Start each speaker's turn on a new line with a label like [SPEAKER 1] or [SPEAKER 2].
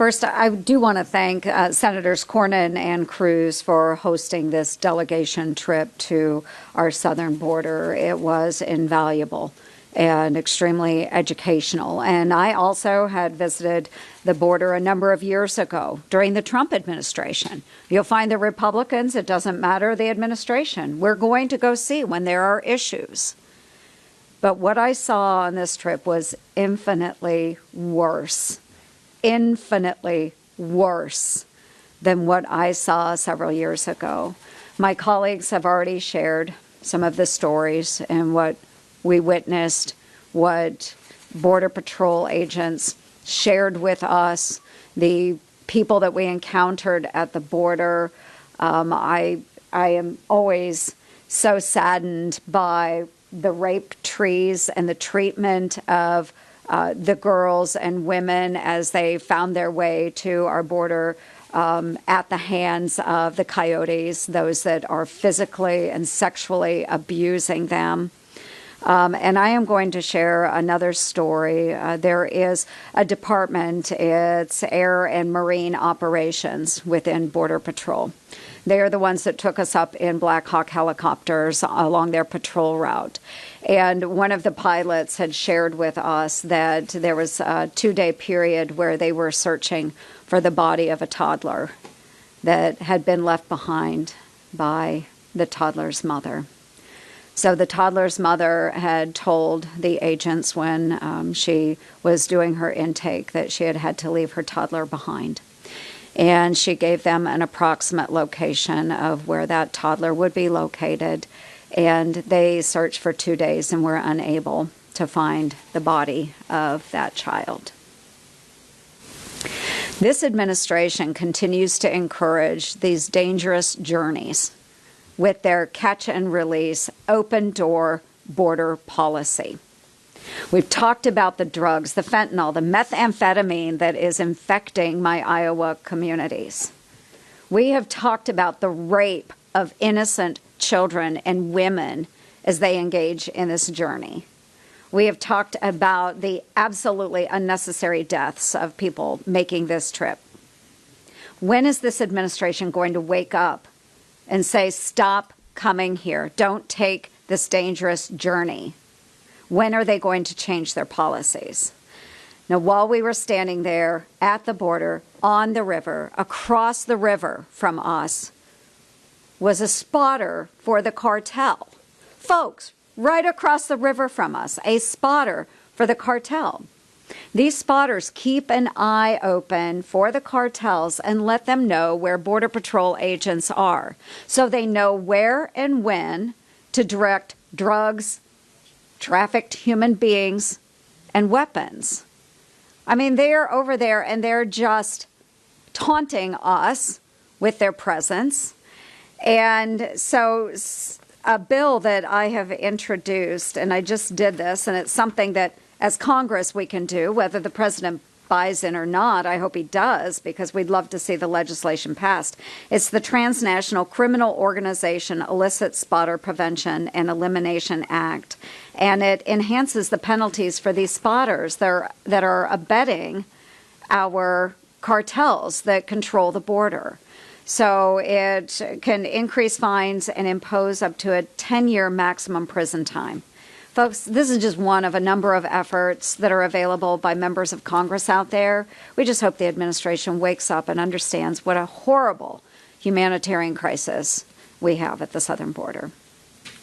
[SPEAKER 1] First, I do want to thank Senators Cornyn and Cruz for hosting this delegation trip to our southern border. It was invaluable and extremely educational. And I also had visited the border a number of years ago during the Trump administration. You'll find the Republicans, it doesn't matter the administration. We're going to go see when there are issues. But what I saw on this trip was infinitely worse than what I saw several years ago. My colleagues have already shared some of the stories and what we witnessed, what Border Patrol agents shared with us, the people that we encountered at the border. I am always so saddened by the rape trees and the treatment of the girls and women as they found their way to our border at the hands of the coyotes, those that are physically and sexually abusing them. And I am going to share another story. There is a department, it's Air and Marine Operations within Border Patrol. They are the ones that took us up in Black Hawk helicopters along their patrol route. And one of the pilots had shared with us that there was a 2-day period where they were searching for the body of a toddler that had been left behind by the toddler's mother. So the toddler's mother had told the agents when she was doing her intake that she had had to leave her toddler behind. And she gave them an approximate location of where that toddler would be located. And they searched for 2 days and were unable to find the body of that child. This administration continues to encourage these dangerous journeys with their catch and release, open door border policy. We've talked about the drugs, the fentanyl, the methamphetamine that is infecting my Iowa communities. We have talked about the rape of innocent children and women as they engage in this journey. We have talked about the absolutely unnecessary deaths of people making this trip. When is this administration going to wake up and say, stop coming here, don't take this dangerous journey? When are they going to change their policies? Now, while we were standing there at the border, on the river, across the river from us, was a spotter for the cartel. Folks, right across the river from us, a spotter for the cartel. These spotters keep an eye open for the cartels and let them know where Border Patrol agents are, so they know where and when to direct drugs, trafficked human beings, and weapons. I mean, they're over there and they're just taunting us with their presence. And so a bill that I have introduced, and I just did this, and it's something that as Congress we can do, whether the president buys in or not. I hope he does, because we'd love to see the legislation passed. It's the Transnational Criminal Organization Illicit Spotter Prevention and Elimination Act, and it enhances the penalties for these spotters that are abetting our cartels that control the border. So it can increase fines and impose up to a 10-year maximum prison time. Folks, this is just one of a number of efforts that are available by members of Congress out there. We just hope the administration wakes up and understands what a horrible humanitarian crisis we have at the southern border.